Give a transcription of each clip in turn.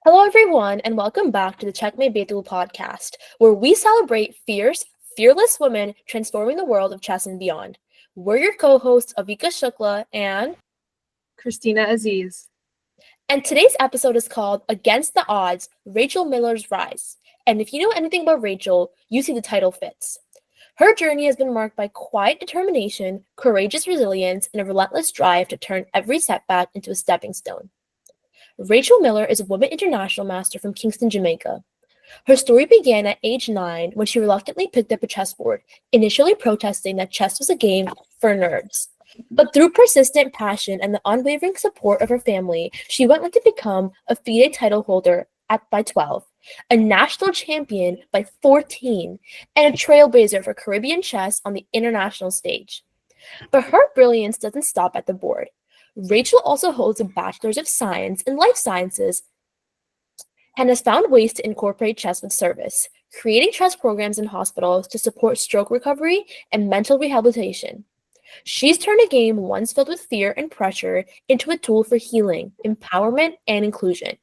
Hello, everyone, and welcome back to the Checkmate Betul podcast, where we celebrate fierce, fearless women transforming the world of chess and beyond. We're your co-hosts, Avika Shukla, Christina Aziz. and today's episode is called Against the Odds, Rachel Miller's Rise. And if you know anything about Rachel, you see the title fits. Her journey has been marked by quiet determination, courageous resilience, and a relentless drive to turn every setback into a stepping stone. Rachel Miller is a Woman International Master from Kingston, Jamaica. Her story began at age 9 when she reluctantly picked up a chessboard, initially protesting that chess was a game for nerds. But through persistent passion and the unwavering support of her family, she went on to become a FIDE title holder by 12, a national champion by 14, and a trailblazer for Caribbean chess on the international stage. But her brilliance doesn't stop at the board. Rachel also holds a Bachelor's of Science in Life Sciences and has found ways to incorporate chess with service, creating chess programs in hospitals to support stroke recovery and mental rehabilitation. She's turned a game once filled with fear and pressure into a tool for healing, empowerment, and inclusion.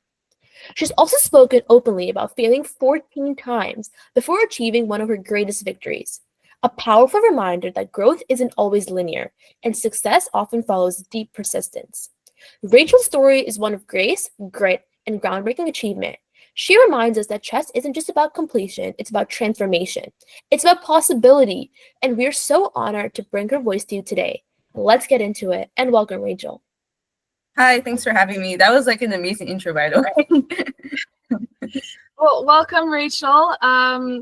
She's also spoken openly about failing 14 times before achieving one of her greatest victories. A powerful reminder that growth isn't always linear, and success often follows deep persistence. Rachel's story is one of grace, grit, and groundbreaking achievement. She reminds us that chess isn't just about completion, it's about transformation. It's about possibility, and we are so honored to bring her voice to you today. Let's get into it, and welcome, Rachel. Hi, thanks for having me. That was like an amazing intro, by the way. Well, welcome, Rachel.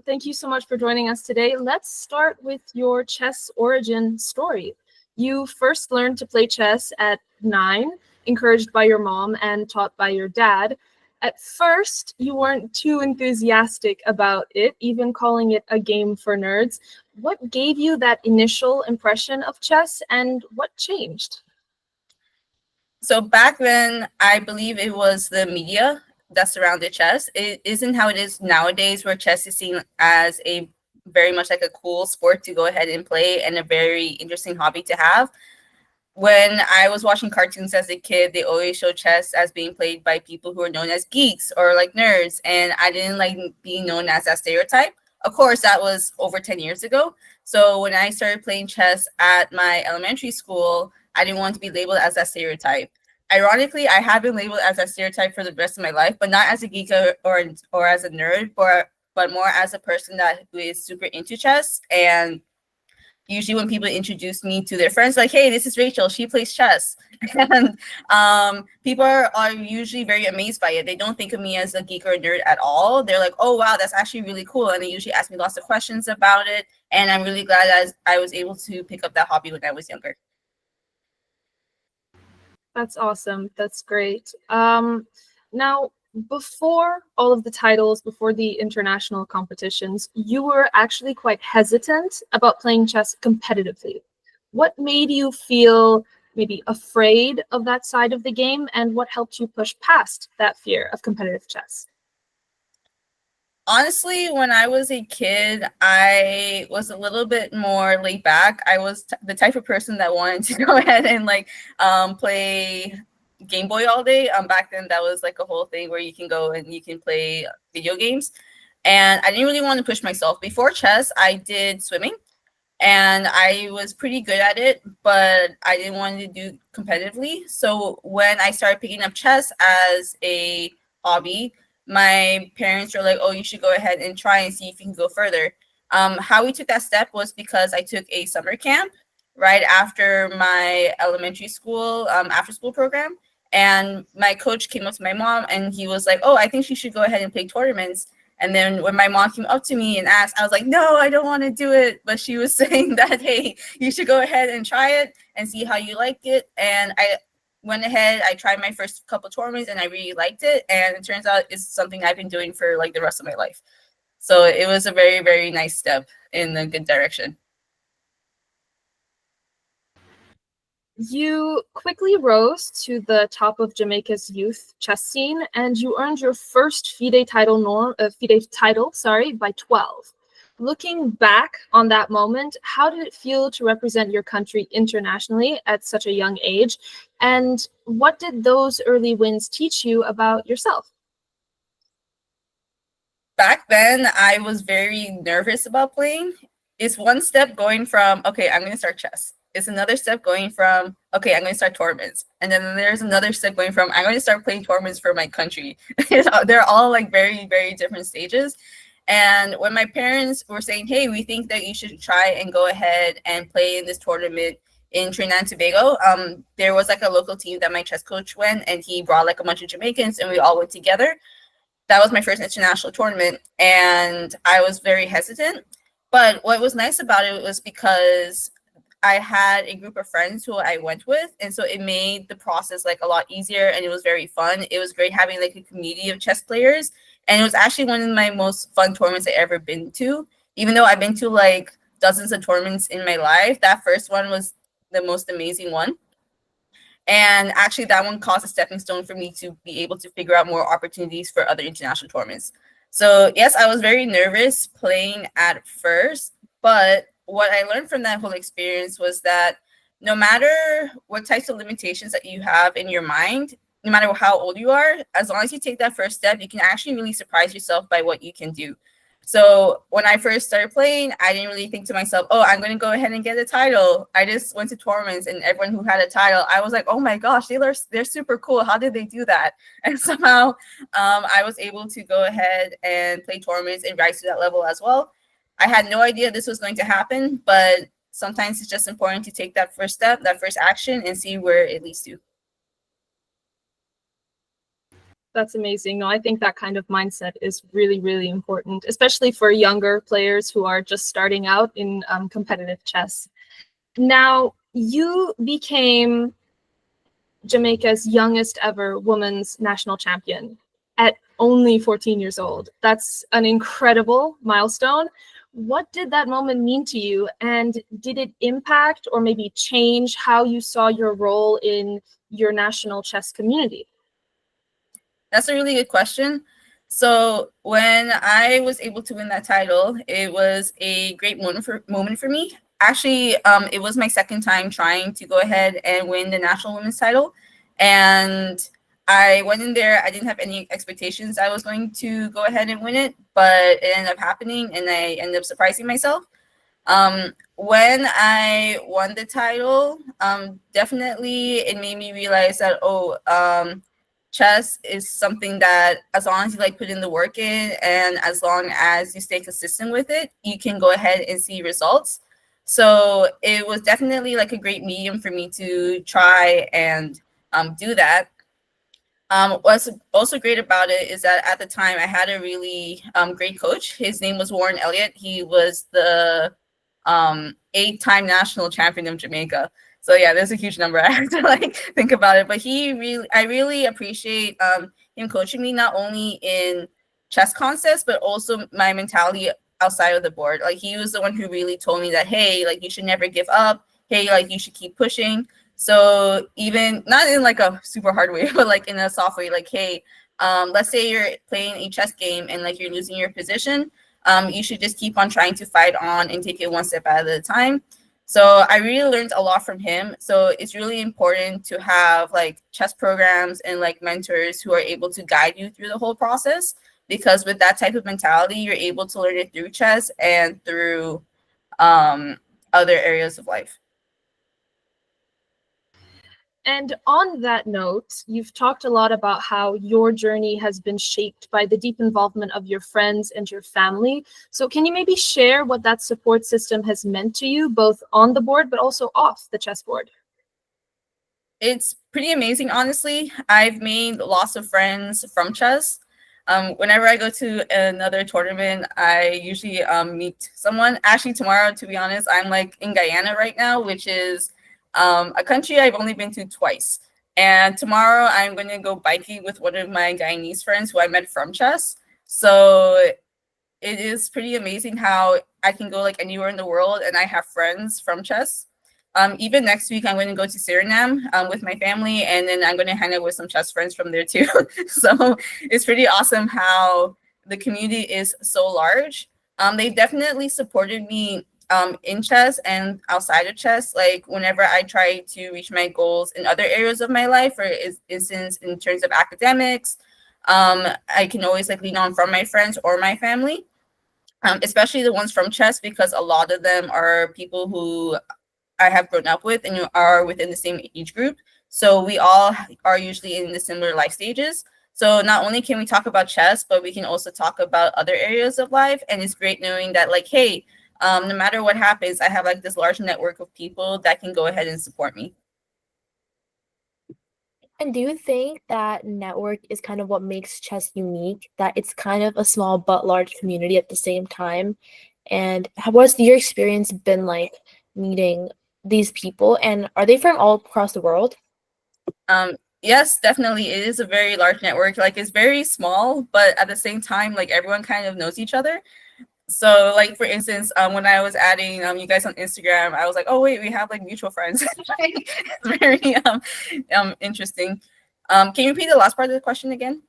Thank you so much for joining us today. Let's start with your chess origin story. You first learned to play chess at 9, encouraged by your mom and taught by your dad. At first, you weren't too enthusiastic about it, even calling it a game for nerds. What gave you that initial impression of chess, and what changed? So back then, I believe it was the media that surrounded chess. It isn't how it is nowadays, where chess is seen as a very much like a cool sport to go ahead and play and a very interesting hobby to have. When I was watching cartoons as a kid, they always show chess as being played by people who are known as geeks or like nerds, and I didn't like being known as that stereotype. Of course, that was over 10 years ago. So when I started playing chess at my elementary school, I didn't want to be labeled as that stereotype. Ironically, I have been labeled as a stereotype for the rest of my life, but not as a geek or as a nerd, but more as a person who is super into chess. And usually when people introduce me to their friends, like, hey, this is Rachel, she plays chess. And people are usually very amazed by it. They don't think of me as a geek or a nerd at all. They're like, oh, wow, that's actually really cool. And they usually ask me lots of questions about it. And I'm really glad that I was able to pick up that hobby when I was younger. That's awesome. That's great. Now, before all of the titles, before the international competitions, you were actually quite hesitant about playing chess competitively. What made you feel maybe afraid of that side of the game, and what helped you push past that fear of competitive chess? Honestly, when I was a kid, I was a little bit more laid back. I was the type of person that wanted to go ahead and play Game Boy all day. Back then, that was like a whole thing where you can go and you can play video games. And I didn't really want to push myself. Before chess, I did swimming, and I was pretty good at it, but I didn't want to do competitively. So when I started picking up chess as a hobby, my parents were like, oh, you should go ahead and try and see if you can go further. How we took that step was because I took a summer camp right after my elementary school after school program. And my coach came up to my mom and he was like, oh, I think she should go ahead and play tournaments. And then when my mom came up to me and asked, I was like, no, I don't want to do it. But she was saying that, hey, you should go ahead and try it and see how you like it. And I went ahead, I tried my first couple tournaments and I really liked it. And it turns out it's something I've been doing for like the rest of my life. So it was a very, very nice step in a good direction. You quickly rose to the top of Jamaica's youth chess scene, and you earned your first FIDE title by 12. Looking back on that moment, how did it feel to represent your country internationally at such a young age? And what did those early wins teach you about yourself? back then I was very nervous about playing. It's one step going from, okay, I'm going to start chess. It's another step going from, okay, I'm going to start tournaments. And then there's another step going from, I'm going to start playing tournaments for my country. They're all like very, very different stages. And when my parents were saying, hey, we think that you should try and go ahead and play in this tournament in Trinidad and Tobago, there was like a local team that my chess coach went, and he brought like a bunch of Jamaicans and we all went together. That was my first international tournament, and I was very hesitant. But what was nice about it was because I had a group of friends who I went with, and so it made the process like a lot easier, and it was very fun. It was great having like a community of chess players, and it was actually one of my most fun tournaments I've ever been to. Even though I've been to like dozens of tournaments in my life, that first one was the most amazing one. And actually, that one caused a stepping stone for me to be able to figure out more opportunities for other international tournaments. So yes, I was very nervous playing at first, but what I learned from that whole experience was that no matter what types of limitations that you have in your mind, no matter how old you are, as long as you take that first step, you can actually really surprise yourself by what you can do. So when I first started playing, I didn't really think to myself, oh, I'm going to go ahead and get a title. I just went to tournaments, and everyone who had a title, I was like, oh my gosh, they're super cool. How did they do that? And somehow I was able to go ahead and play tournaments and rise to that level as well. I had no idea this was going to happen, but sometimes it's just important to take that first step, that first action, and see where it leads to. That's amazing. No, I think that kind of mindset is really, really important, especially for younger players who are just starting out in competitive chess. Now, you became Jamaica's youngest ever women's national champion at only 14 years old. That's an incredible milestone. What did that moment mean to you? And did it impact or maybe change how you saw your role in your national chess community? That's a really good question. So when I was able to win that title, it was a great moment for me. Actually, it was my second time trying to go ahead and win the national women's title. And I went in there, I didn't have any expectations I was going to go ahead and win it, but it ended up happening, and I ended up surprising myself. When I won the title, definitely it made me realize that, chess is something that as long as you like put in the work in, and as long as you stay consistent with it, you can go ahead and see results. So it was definitely like a great medium for me to try and do that. What's also great about it is that at the time I had a really great coach. His name was Warren Elliott. He was the 8-time national champion of Jamaica. So yeah, there's a huge number. I have to like think about it, but I really appreciate him coaching me, not only in chess concepts, but also my mentality outside of the board. Like, he was the one who really told me that, hey, like, you should never give up. Hey, like, you should keep pushing. So even not in like a super hard way, but like in a soft way, like, hey, let's say you're playing a chess game and like you're losing your position. You should just keep on trying to fight on and take it one step at a time. So I really learned a lot from him. So it's really important to have like chess programs and like mentors who are able to guide you through the whole process, because with that type of mentality, you're able to learn it through chess and through other areas of life. And on that note, you've talked a lot about how your journey has been shaped by the deep involvement of your friends and your family. So can you maybe share what that support system has meant to you, both on the board, but also off the chessboard? It's pretty amazing, honestly. I've made lots of friends from chess. Whenever I go to another tournament, I usually meet someone. Actually, tomorrow, to be honest, I'm like in Guyana right now, which is a country I've only been to twice. And tomorrow I'm going to go biking with one of my Guyanese friends who I met from chess. So it is pretty amazing how I can go like anywhere in the world and I have friends from chess. Even next week, I'm going to go to Suriname with my family, and then I'm going to hang out with some chess friends from there too. So it's pretty awesome how the community is so large. They definitely supported me in chess and outside of chess. Like, whenever I try to reach my goals in other areas of my life, for instance, in terms of academics, I can always like lean on from my friends or my family, especially the ones from chess, because a lot of them are people who I have grown up with and are within the same age group. So we all are usually in the similar life stages. So not only can we talk about chess, but we can also talk about other areas of life. And it's great knowing that, like, hey, no matter what happens, I have like this large network of people that can go ahead and support me. And do you think that network is kind of what makes chess unique? That it's kind of a small but large community at the same time? And what's your experience been like meeting these people? And are they from all across the world? Yes, definitely. It is a very large network. Like, it's very small, but at the same time, like, everyone kind of knows each other. So, like, for instance, when I was adding you guys on Instagram, I was like, oh wait, we have like mutual friends. It's very interesting. Can you repeat the last part of the question again?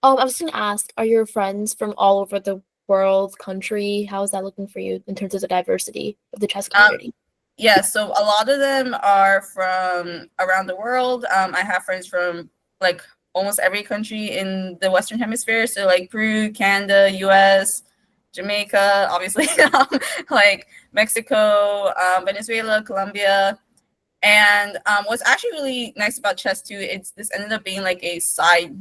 I was gonna ask, are your friends from all over the world, country? How is that looking for you in terms of the diversity of the chess community? Yeah, so a lot of them are from around the world. I have friends from like almost every country in the Western Hemisphere. So like Peru, Canada, US, Jamaica, obviously, like Mexico, Venezuela, Colombia. And what's actually really nice about chess too, this ended up being like a side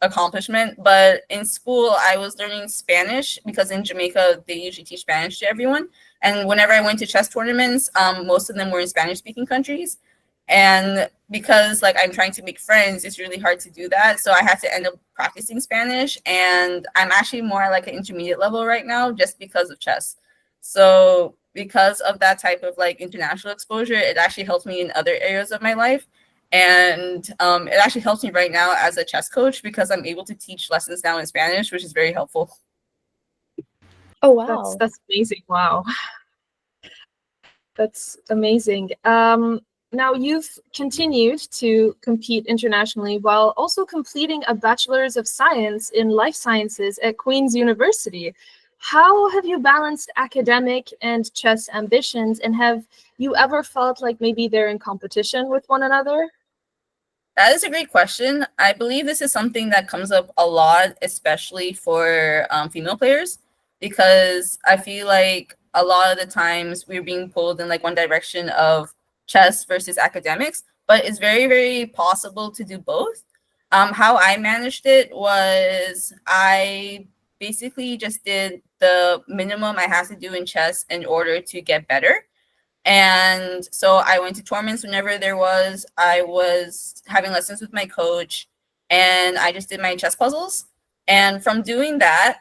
accomplishment. But in school, I was learning Spanish because in Jamaica they usually teach Spanish to everyone. And whenever I went to chess tournaments, most of them were in Spanish-speaking countries. And because like I'm trying to make friends, it's really hard to do that. So I had to end up practicing Spanish, and I'm actually more like an intermediate level right now just because of chess. So because of that type of like international exposure, it actually helps me in other areas of my life. And it actually helps me right now as a chess coach because I'm able to teach lessons now in Spanish, which is very helpful. Oh wow. That's amazing. Wow. That's amazing. Now you've continued to compete internationally while also completing a Bachelor's of Science in Life Sciences at Queen's University. How have you balanced academic and chess ambitions, and have you ever felt like maybe they're in competition with one another? That is a great question. I believe this is something that comes up a lot, especially for female players, because I feel like a lot of the times we're being pulled in like one direction of chess versus academics, but it's very, very possible to do both. How I managed it was I basically just did the minimum I had to do in chess in order to get better. And so I went to tournaments whenever there was. I was having lessons with my coach, and I just did my chess puzzles. And from doing that,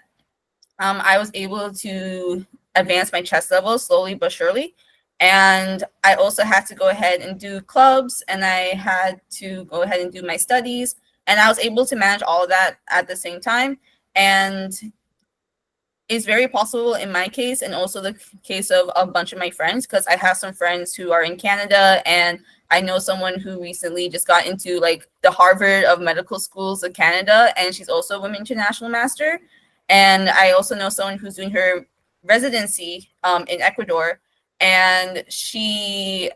I was able to advance my chess level slowly but surely. And I also had to go ahead and do clubs, and I had to go ahead and do my studies. And I was able to manage all of that at the same time. And it's very possible in my case, and also the case of a bunch of my friends, because I have some friends who are in Canada, and I know someone who recently just got into like the Harvard of medical schools of Canada, and she's also a Woman International Master. And I also know someone who's doing her residency in Ecuador, and she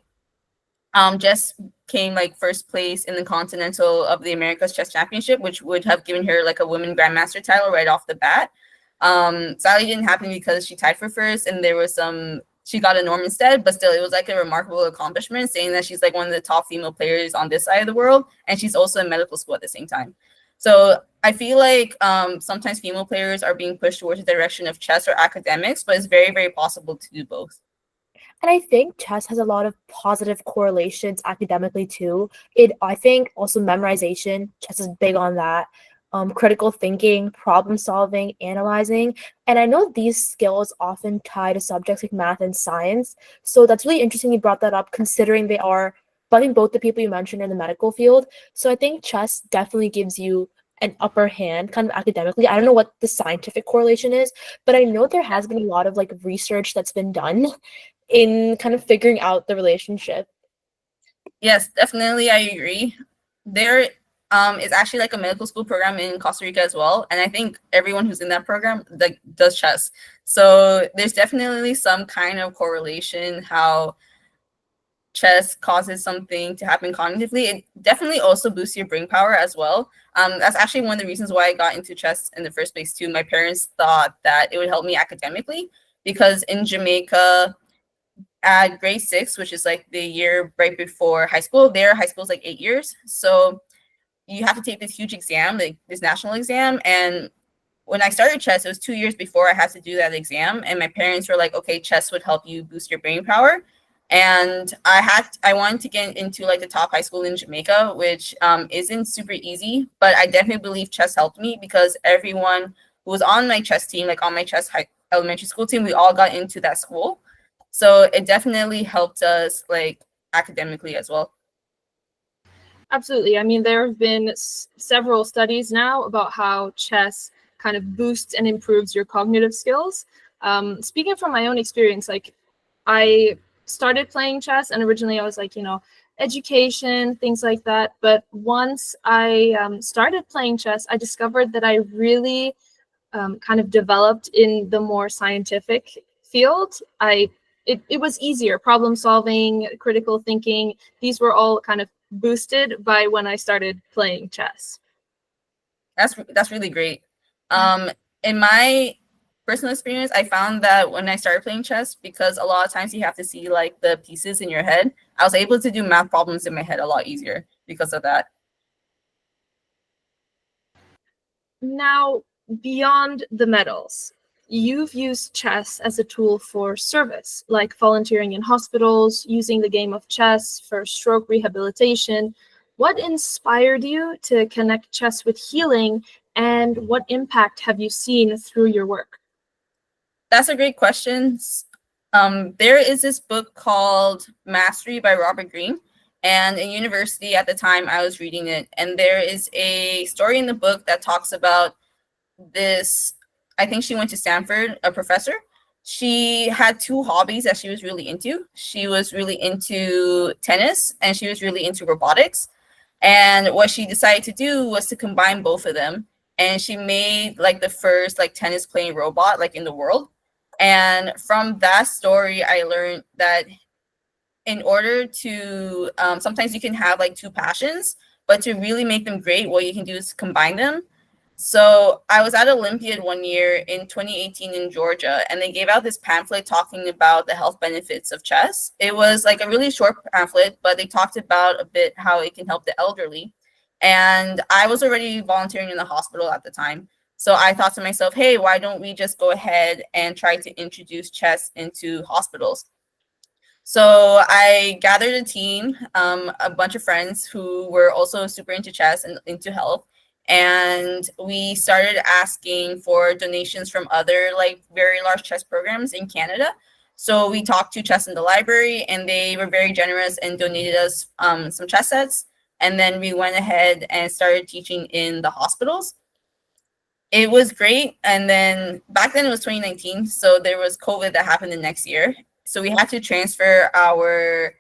just came like first place in the Continental of the Americas Chess Championship, which would have given her like a Woman Grandmaster title right off the bat. Sadly didn't happen because she tied for first, and there was she got a norm instead, but still it was like a remarkable accomplishment, saying that she's like one of the top female players on this side of the world, and she's also in medical school at the same time. So I feel like sometimes female players are being pushed towards the direction of chess or academics, but it's very, very possible to do both. And I think chess has a lot of positive correlations academically too. I think also memorization, chess is big on that. Critical thinking, problem solving, analyzing. And I know these skills often tie to subjects like math and science. So that's really interesting you brought that up, considering they are, I think, both the people you mentioned in the medical field. So I think chess definitely gives you an upper hand kind of academically. I don't know what the scientific correlation is, but I know there has been a lot of like research that's been done in kind of figuring out the relationship. Yes, definitely, I agree. There is actually like a medical school program in Costa Rica as well, and I think everyone who's in that program like does chess. So there's definitely some kind of correlation how chess causes something to happen cognitively, it definitely also boosts your brain power as well. That's actually one of the reasons why I got into chess in the first place too. My parents thought that it would help me academically because in Jamaica, at grade 6, which is like the year right before high school, their high school is like 8 years. So you have to take this huge exam, like this national exam. And when I started chess, it was 2 years before I had to do that exam. And my parents were like, okay, chess would help you boost your brain power. And I wanted to get into like the top high school in Jamaica, which isn't super easy, but I definitely believe chess helped me because everyone who was on my chess team, like on my elementary school team, we all got into that school. So it definitely helped us like academically as well. Absolutely. I mean, there have been several studies now about how chess kind of boosts and improves your cognitive skills. Speaking from my own experience, like I started playing chess, and originally I was like, education, things like that. But once I started playing chess, I discovered that I really kind of developed in the more scientific field. It was easier. Problem solving, critical thinking, these were all kind of boosted by when I started playing chess. That's really great. In my personal experience, I found that when I started playing chess, because a lot of times you have to see like the pieces in your head, I was able to do math problems in my head a lot easier because of that. Now, beyond the medals, you've used chess as a tool for service, like volunteering in hospitals, using the game of chess for stroke rehabilitation. What inspired you to connect chess with healing, and what impact have you seen through your work? That's a great question. There is this book called Mastery by Robert Greene. And in university at the time, I was reading it. And there is a story in the book that talks about this. I think she went to Stanford, a professor. She had two hobbies that she was really into. She was really into tennis and she was really into robotics. And what she decided to do was to combine both of them. And she made like the first like tennis playing robot like in the world. And from that story, I learned that in order to sometimes you can have like two passions, but to really make them great, what you can do is combine them. So I was at Olympiad one year in 2018 in Georgia, and they gave out this pamphlet talking about the health benefits of chess. It was like a really short pamphlet, but they talked about a bit how it can help the elderly. And I was already volunteering in the hospital at the time. So I thought to myself, hey, why don't we just go ahead and try to introduce chess into hospitals? So I gathered a team, a bunch of friends who were also super into chess and into health. And we started asking for donations from other like very large chess programs in Canada. So we talked to Chess in the Library, and they were very generous and donated us some chess sets. And then we went ahead and started teaching in the hospitals. It was great. And then back then it was 2019. So there was COVID that happened the next year. So we had to transfer our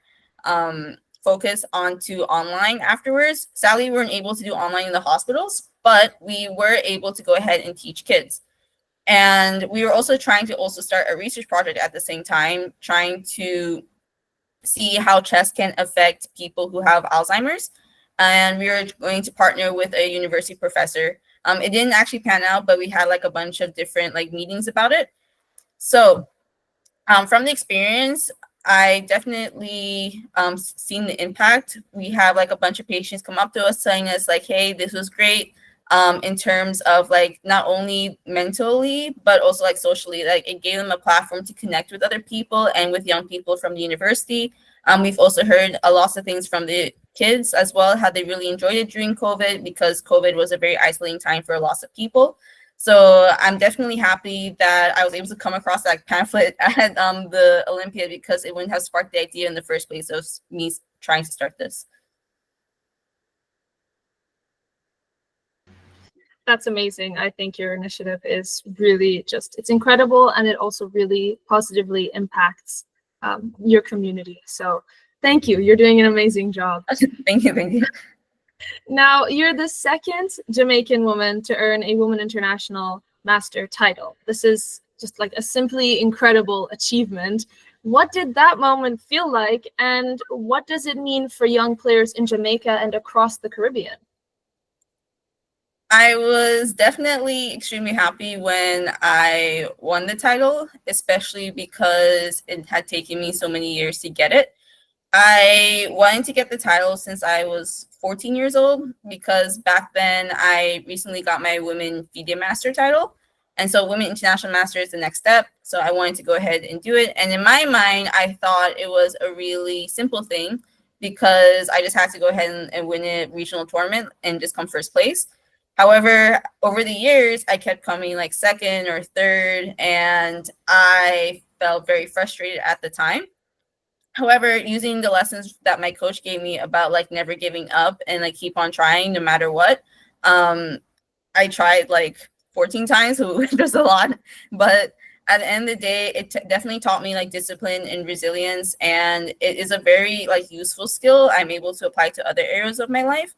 focus onto online afterwards. Sadly, we weren't able to do online in the hospitals, but we were able to go ahead and teach kids. And we were also trying to start a research project at the same time, trying to see how chess can affect people who have Alzheimer's. And we were going to partner with a university professor. It didn't actually pan out, but we had like a bunch of different like meetings about it. So from the experience, I definitely seen the impact. We have like a bunch of patients come up to us telling us like, hey, this was great in terms of like not only mentally, but also like socially. Like it gave them a platform to connect with other people and with young people from the university. We've also heard a lot of things from the kids as well, how they really enjoyed it during COVID, because COVID was a very isolating time for a lot of people. So I'm definitely happy that I was able to come across that pamphlet at the Olympiad, because it wouldn't have sparked the idea in the first place of me trying to start this. That's amazing. I think your initiative is really it's incredible, and it also really positively impacts your community. So thank you. You're doing an amazing job. Thank you. Now, you're the second Jamaican woman to earn a Woman International Master title. This is just like a simply incredible achievement. What did that moment feel like, and what does it mean for young players in Jamaica and across the Caribbean? I was definitely extremely happy when I won the title, especially because it had taken me so many years to get it. I wanted to get the title since I was 14 years old, because back then I recently got my Women FIDE Master title. And so Women International Master is the next step. So I wanted to go ahead and do it. And in my mind, I thought it was a really simple thing, because I just had to go ahead and win a regional tournament and just come first place. However, over the years, I kept coming like second or third, and I felt very frustrated at the time. However, using the lessons that my coach gave me about like never giving up and like keep on trying no matter what, I tried like 14 times, which was a lot. But at the end of the day, it definitely taught me like discipline and resilience, and it is a very like useful skill I'm able to apply to other areas of my life.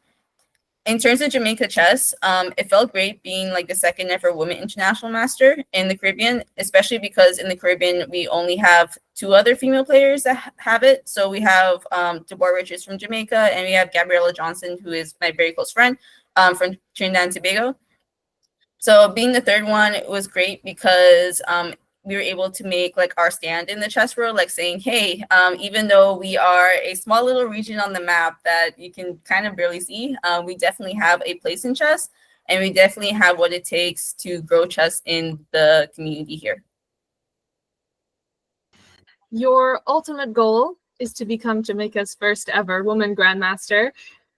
In terms of Jamaica chess, it felt great being like the second ever woman international master in the Caribbean, especially because in the Caribbean, we only have two other female players that have it. So we have Deborah Richards from Jamaica, and we have Gabriella Johnson, who is my very close friend from Trinidad and Tobago. So being the third one, it was great because we were able to make like our stand in the chess world, like saying, hey, even though we are a small little region on the map that you can kind of barely see, we definitely have a place in chess, and we definitely have what it takes to grow chess in the community here. Your ultimate goal is to become Jamaica's first ever Woman Grandmaster,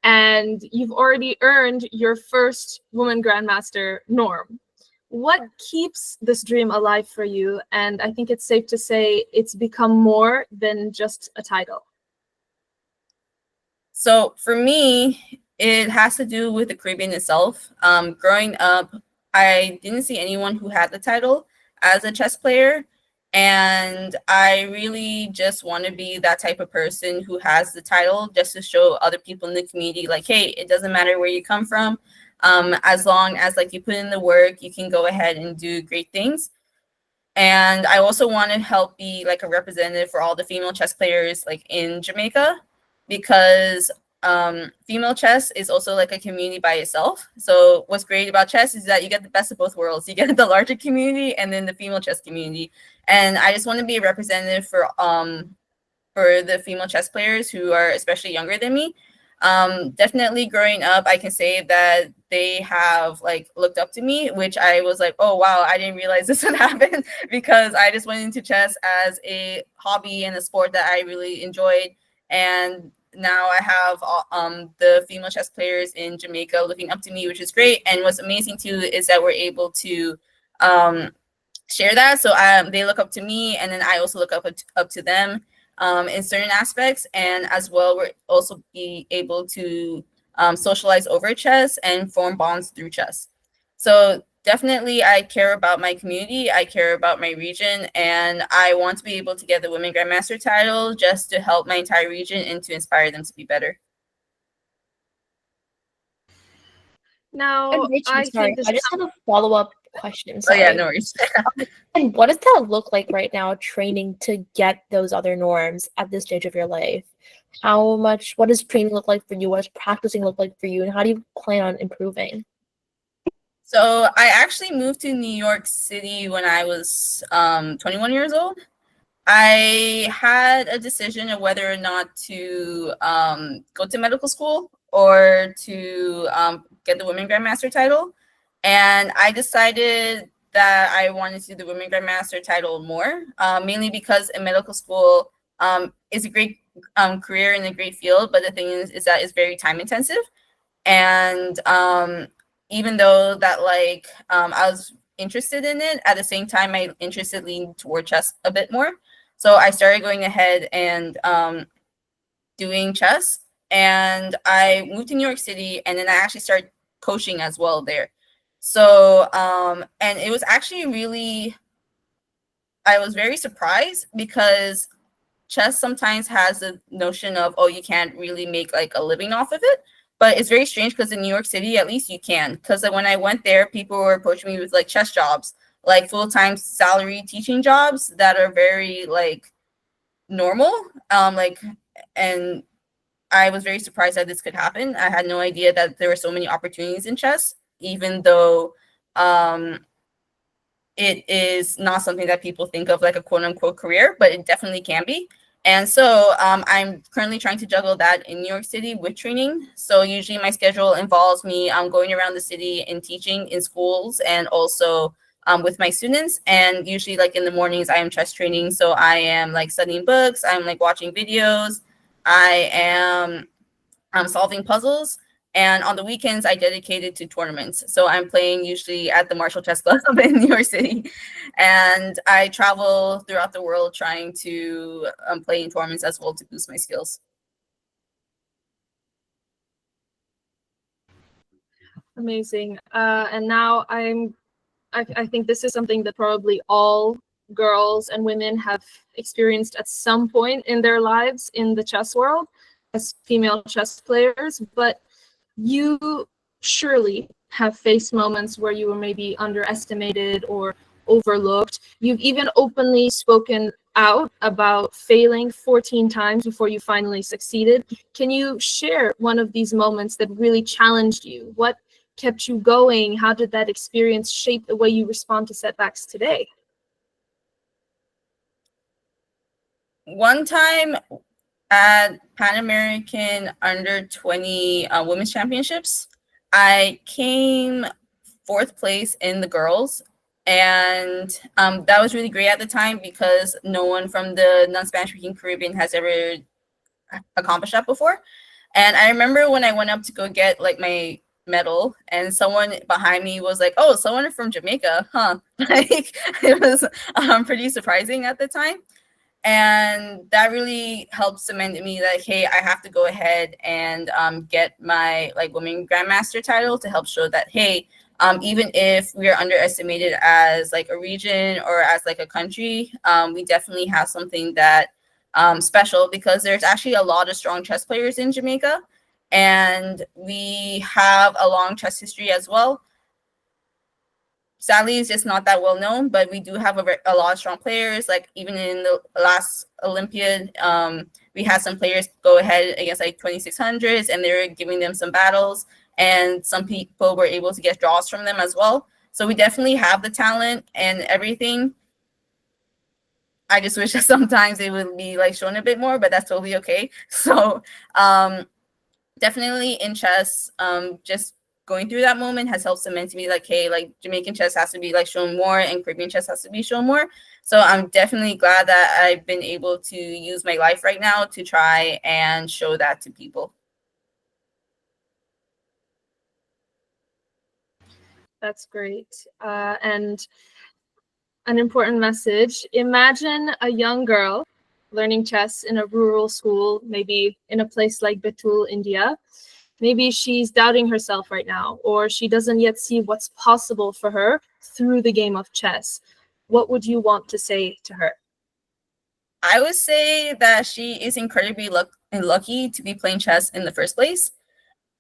and you've already earned your first Woman Grandmaster norm. What keeps this dream alive for you? And I think it's safe to say it's become more than just a title. So for me, it has to do with the Caribbean itself. Growing up, I didn't see anyone who had the title as a chess player. And I really just want to be that type of person who has the title, just to show other people in the community, like, hey, it doesn't matter where you come from. As long as like you put in the work, you can go ahead and do great things. And I also want to help be like a representative for all the female chess players like in Jamaica, because female chess is also like a community by itself. So what's great about chess is that you get the best of both worlds. You get the larger community and then the female chess community. And I just want to be a representative for the female chess players who are especially younger than me. Definitely growing up, I can say that they have like looked up to me, which I was like, oh wow, I didn't realize this would happen, because I just went into chess as a hobby and a sport that I really enjoyed. And now I have the female chess players in Jamaica looking up to me, which is great. And what's amazing too is that we're able to share that. So they look up to me, and then I also look up to them in certain aspects. And as well, we're also be able to socialize over chess and form bonds through chess. So definitely I care about my community, I care about my region, and I want to be able to get the Women Grandmaster title just to help my entire region and to inspire them to be better. Now, And Rachel, I sorry, think I just have a follow-up question. Oh Sorry. yeah, no worries. And what does that look like right now, training to get those other norms at this stage of your life? What does training look like for you? What does practicing look like for you? And how do you plan on improving? So I actually moved to New York City when I was 21 years old. I had a decision of whether or not to go to medical school or to get the Women Grandmaster title. And I decided that I wanted to do the Women Grandmaster title more, mainly because in medical school is a great career in a great field. But the thing is that it's very time intensive. And even though that like I was interested in it, at the same time, my interest leaned toward chess a bit more. So I started going ahead and doing chess, and I moved to New York City, and then I actually started coaching as well there. So, and it was actually really, I was very surprised, because chess sometimes has a notion of, oh, you can't really make like a living off of it. But it's very strange, because in New York City, at least you can. Because when I went there, people were approaching me with like chess jobs, like full-time salary teaching jobs that are very like normal. And I was very surprised that this could happen. I had no idea that there were so many opportunities in chess, even though it is not something that people think of like a quote unquote career, but it definitely can be. And so I'm currently trying to juggle that in New York City with training. So usually my schedule involves me going around the city and teaching in schools, and also with my students. And usually like in the mornings I am chess training. So I am like studying books, I'm like watching videos, I am solving puzzles. And on the weekends, I dedicated to tournaments. So I'm playing usually at the Marshall Chess Club in New York City. And I travel throughout the world trying to play in tournaments as well to boost my skills. Amazing. And now I think this is something that probably all girls and women have experienced at some point in their lives in the chess world as female chess players, but you surely have faced moments where you were maybe underestimated or overlooked. You've even openly spoken out about failing 14 times before you finally succeeded. Can you share one of these moments that really challenged you? What kept you going? How did that experience shape the way you respond to setbacks today? One time at Pan American Under 20 Women's Championships, I came fourth place in the girls. And that was really great at the time because no one from the non-Spanish speaking Caribbean has ever accomplished that before. And I remember when I went up to go get like my medal, and someone behind me was like, "Oh, someone from Jamaica, huh?" Like it was pretty surprising at the time. And that really helped cement in me like, hey, I have to go ahead and get my like Woman Grandmaster title to help show that, hey, even if we are underestimated as like a region or as like a country, we definitely have something that special, because there's actually a lot of strong chess players in Jamaica, and we have a long chess history as well. Sadly, it's just not that well known, but we do have a lot of strong players. Like even in the last Olympiad, we had some players go ahead against like 2600s, and they were giving them some battles, and some people were able to get draws from them as well. So we definitely have the talent and everything. I just wish that sometimes it would be like shown a bit more, but that's totally okay. So definitely in chess, just going through that moment has helped cement to me like, hey, like Jamaican chess has to be like shown more, and Caribbean chess has to be shown more. So I'm definitely glad that I've been able to use my life right now to try and show that to people. That's great. And an important message. Imagine a young girl learning chess in a rural school, maybe in a place like Betul, India. Maybe she's doubting herself right now, or she doesn't yet see what's possible for her through the game of chess. What would you want to say to her? I would say that she is incredibly lucky to be playing chess in the first place.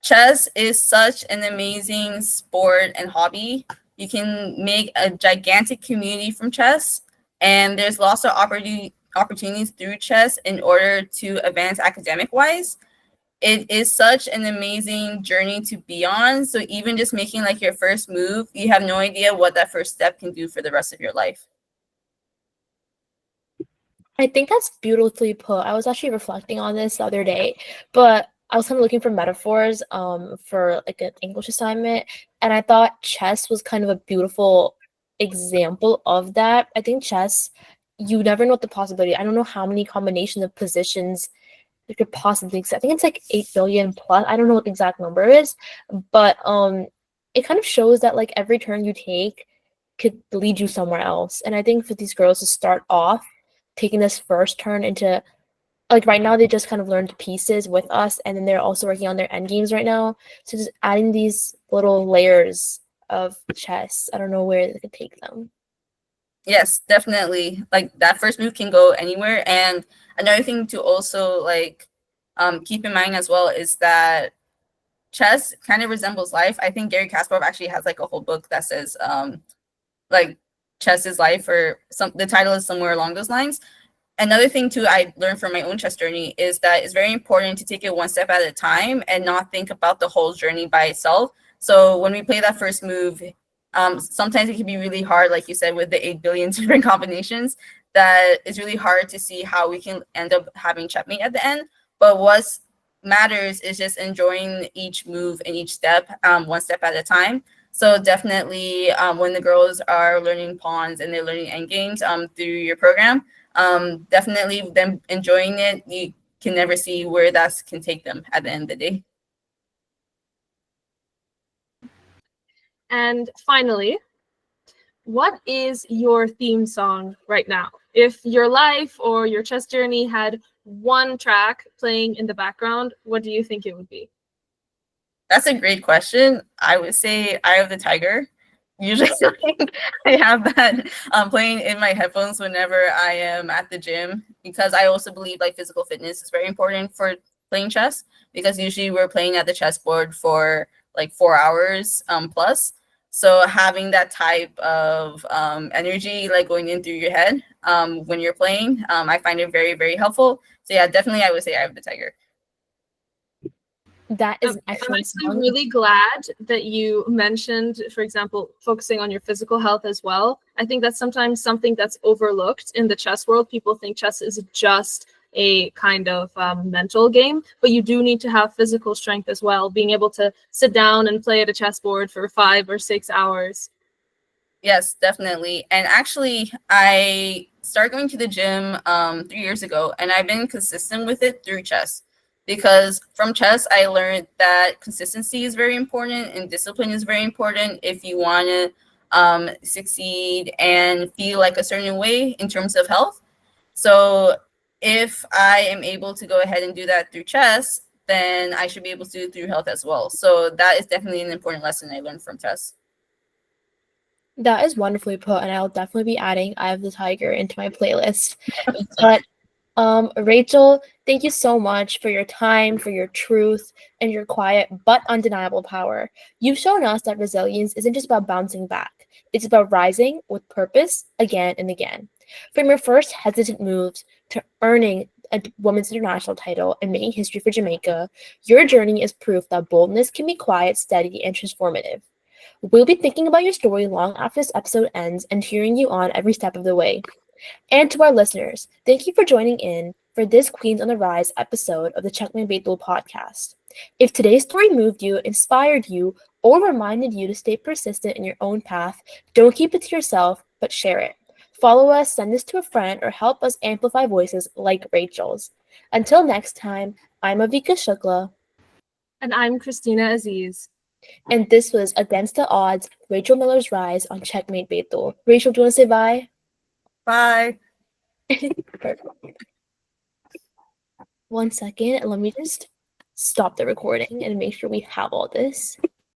Chess is such an amazing sport and hobby. You can make a gigantic community from chess, and there's lots of opportunities through chess in order to advance academic wise. It is such an amazing journey to be on. So even just making like your first move, you have no idea what that first step can do for the rest of your life. I think that's beautifully put. I was actually reflecting on this the other day, but I was kind of looking for metaphors for like an English assignment, and I thought chess was kind of a beautiful example of that. I think chess, you never know what the possibility. I don't know how many combinations of positions you could possibly exist. I think it's like 8 billion plus. I don't know what the exact number is, but it kind of shows that like every turn you take could lead you somewhere else. And I think for these girls to start off taking this first turn into, like, right now they just kind of learned pieces with us, and then they're also working on their end games right now. So just adding these little layers of chess, I don't know where they could take them. Yes, definitely. Like that first move can go anywhere. And another thing to also like keep in mind as well is that chess kind of resembles life. I think Gary Kasparov actually has like a whole book that says like chess is life, or some, the title is somewhere along those lines. Another thing too I learned from my own chess journey is that it's very important to take it one step at a time and not think about the whole journey by itself. So when we play that first move, sometimes it can be really hard, like you said, with the 8 billion different combinations, that it's really hard to see how we can end up having checkmate at the end. But what matters is just enjoying each move and each step, one step at a time. So definitely when the girls are learning pawns and they're learning endgames through your program, definitely them enjoying it, you can never see where that can take them at the end of the day. And finally, what is your theme song right now? If your life or your chess journey had one track playing in the background, what do you think it would be? That's a great question. I would say Eye of the Tiger. Usually I have that playing in my headphones whenever I am at the gym, because I also believe like physical fitness is very important for playing chess, because usually we're playing at the chessboard for like 4 hours plus. So having that type of energy like going in through your head when you're playing, I find it very, very helpful. So yeah, definitely I would say Eye of the Tiger. That is an I'm excellent actually song. really glad that you mentioned, for example, focusing on your physical health as well. I think that's sometimes something that's overlooked in the chess world. People think chess is just a kind of mental game, but you do need to have physical strength as well, being able to sit down and play at a chessboard for 5 or 6 hours. Yes, definitely. And actually, I started going to the gym 3 years ago, and I've been consistent with it through chess. Because from chess, I learned that consistency is very important and discipline is very important if you want to succeed and feel like a certain way in terms of health. So if I am able to go ahead and do that through chess, then I should be able to do it through health as well. So that is definitely an important lesson I learned from chess. That is wonderfully put, and I'll definitely be adding Eye of the Tiger into my playlist. But Rachel, thank you so much for your time, for your truth, and your quiet but undeniable power. You've shown us that resilience isn't just about bouncing back, it's about rising with purpose again and again. From your first hesitant moves to earning a women's international title and making history for Jamaica, your journey is proof that boldness can be quiet, steady, and transformative. We'll be thinking about your story long after this episode ends and cheering you on every step of the way. And to our listeners, thank you for joining in for this Queens on the Rise episode of the Checkmate Betul podcast. If today's story moved you, inspired you, or reminded you to stay persistent in your own path, don't keep it to yourself, but share it. Follow us, send this to a friend, or help us amplify voices like Rachel's. Until next time, I'm Avika Shukla. And I'm Christina Aziz. And this was Against the Odds, Rachel Miller's Rise on Checkmate Betul. Rachel, do you want to say bye? Bye. Perfect. 1 second, let me just stop the recording and make sure we have all this.